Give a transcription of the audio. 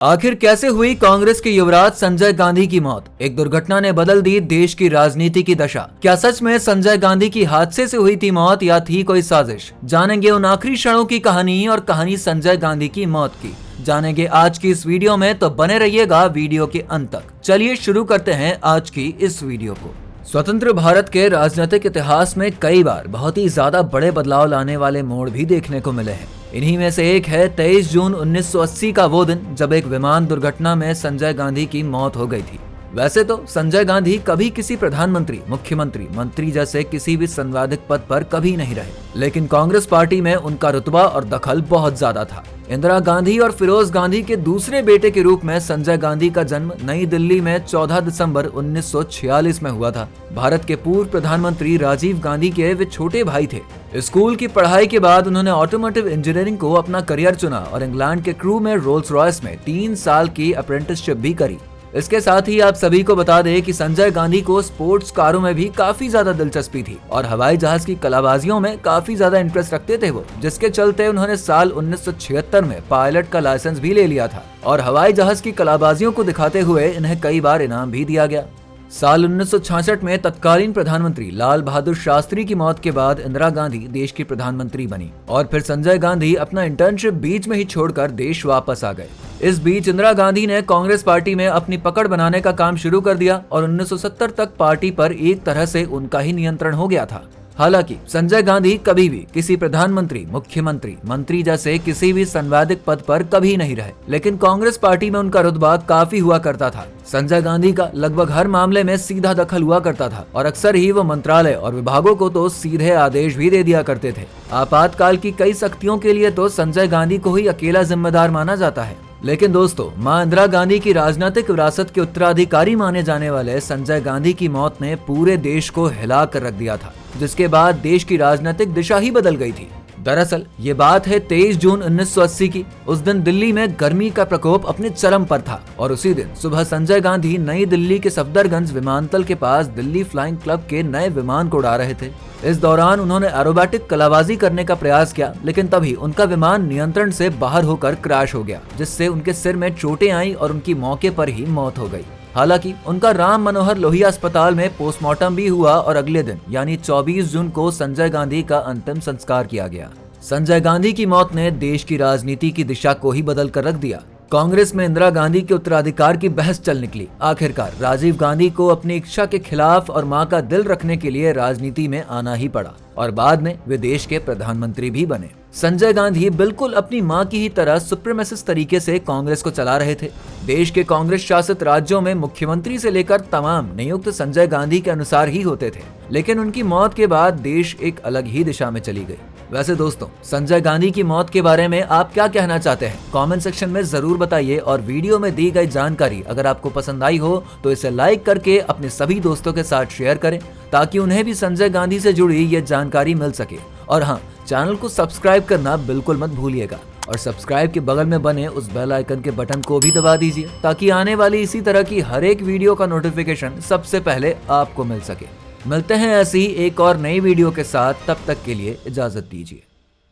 आखिर कैसे हुई कांग्रेस के युवराज संजय गांधी की मौत? एक दुर्घटना ने बदल दी देश की राजनीति की दशा। क्या सच में संजय गांधी की हादसे से हुई थी मौत या थी कोई साजिश? जानेंगे उन आखिरी क्षणों की कहानी और कहानी संजय गांधी की मौत की जानेंगे आज की इस वीडियो में, तो बने रहिएगा वीडियो के अंत तक। चलिए शुरू करते हैं आज की इस वीडियो को। स्वतंत्र भारत के राजनीतिक इतिहास में कई बार बहुत ही ज्यादा बड़े बदलाव लाने वाले मोड़ भी देखने को मिले हैं। इन्हीं में से एक है 23 जून 1980 का वो दिन जब एक विमान दुर्घटना में संजय गांधी की मौत हो गई थी। वैसे तो संजय गांधी कभी किसी प्रधानमंत्री, मुख्यमंत्री, मंत्री जैसे किसी भी संवैधानिक पद पर कभी नहीं रहे, लेकिन कांग्रेस पार्टी में उनका रुतबा और दखल बहुत ज्यादा था। इंदिरा गांधी और फिरोज गांधी के दूसरे बेटे के रूप में संजय गांधी का जन्म नई दिल्ली में 14 दिसंबर 1946 में हुआ था। भारत के पूर्व प्रधानमंत्री राजीव गांधी के वे छोटे भाई थे। स्कूल की पढ़ाई के बाद उन्होंने ऑटोमोटिव इंजीनियरिंग को अपना करियर चुना और इंग्लैंड के क्रू में रोल्स रॉयस में 3 साल की अप्रेंटिसशिप भी करी। इसके साथ ही आप सभी को बता दें कि संजय गांधी को स्पोर्ट्स कारों में भी काफी ज्यादा दिलचस्पी थी और हवाई जहाज की कलाबाजियों में काफी ज्यादा इंटरेस्ट रखते थे वो, जिसके चलते उन्होंने साल 1976 में पायलट का लाइसेंस भी ले लिया था और हवाई जहाज की कलाबाजियों को दिखाते हुए इन्हें कई बार इनाम भी दिया गया। साल 1966 में तत्कालीन प्रधानमंत्री लाल बहादुर शास्त्री की मौत के बाद इंदिरा गांधी देश की प्रधानमंत्री बनी और फिर संजय गांधी अपना इंटर्नशिप बीच में ही छोड़कर देश वापस आ गए। इस बीच इंदिरा गांधी ने कांग्रेस पार्टी में अपनी पकड़ बनाने का काम शुरू कर दिया और 1970 तक पार्टी पर एक तरह से उनका ही नियंत्रण हो गया था। हालांकि संजय गांधी कभी भी किसी प्रधानमंत्री, मुख्यमंत्री, मंत्री जैसे किसी भी संवैधानिक पद पर कभी नहीं रहे, लेकिन कांग्रेस पार्टी में उनका रुतबा काफी हुआ करता था। संजय गांधी का लगभग हर मामले में सीधा दखल हुआ करता था और अक्सर ही वो मंत्रालय और विभागों को तो सीधे आदेश भी दे दिया करते थे। आपातकाल की कई सख्तियों के लिए तो संजय गांधी को ही अकेला जिम्मेदार माना जाता है। लेकिन दोस्तों, मां इंदिरा गांधी की राजनीतिक विरासत के उत्तराधिकारी माने जाने वाले संजय गांधी की मौत ने पूरे देश को हिला कर रख दिया था, जिसके बाद देश की राजनीतिक दिशा ही बदल गई थी। दरअसल ये बात है 23 जून 1980 की। उस दिन दिल्ली में गर्मी का प्रकोप अपने चरम पर था और उसी दिन सुबह संजय गांधी नई दिल्ली के सफदरगंज विमानतल के पास दिल्ली फ्लाइंग क्लब के नए विमान को उड़ा रहे थे। इस दौरान उन्होंने एरोबैटिक कलाबाजी करने का प्रयास किया, लेकिन तभी उनका विमान नियंत्रण से बाहर होकर क्रैश हो गया, जिससे उनके सिर में चोटें आई और उनकी मौके पर ही मौत हो गई। हालांकि उनका राम मनोहर लोहिया अस्पताल में पोस्टमार्टम भी हुआ और अगले दिन यानी 24 जून को संजय गांधी का अंतिम संस्कार किया गया। संजय गांधी की मौत ने देश की राजनीति की दिशा को ही बदल कर रख दिया। कांग्रेस में इंदिरा गांधी के उत्तराधिकार की बहस चल निकली। आखिरकार राजीव गांधी को अपनी इच्छा के खिलाफ और मां का दिल रखने के लिए राजनीति में आना ही पड़ा और बाद में वे देश के प्रधानमंत्री भी बने। संजय गांधी बिल्कुल अपनी मां की ही तरह सुप्रीमेसिस्ट तरीके से कांग्रेस को चला रहे थे। देश के कांग्रेस शासित राज्यों में मुख्यमंत्री से लेकर तमाम नियुक्त संजय गांधी के अनुसार ही होते थे, लेकिन उनकी मौत के बाद देश एक अलग ही दिशा में चली गई। वैसे दोस्तों, संजय गांधी की मौत के बारे में आप क्या कहना चाहते हैं? कमेंट सेक्शन में जरूर बताइए और वीडियो में दी गई जानकारी अगर आपको पसंद आई हो तो इसे लाइक करके अपने सभी दोस्तों के साथ शेयर करें, ताकि उन्हें भी संजय गांधी से जुड़ी ये जानकारी मिल सके। और हाँ, चैनल को सब्सक्राइब करना बिल्कुल मत भूलिएगा और सब्सक्राइब के बगल में बने उस बेल आइकन के बटन को भी दबा दीजिए, ताकि आने वाली इसी तरह की हर एक वीडियो का नोटिफिकेशन सबसे पहले आपको मिल सके। मिलते हैं ऐसी एक और नई वीडियो के साथ, तब तक के लिए इजाजत दीजिए।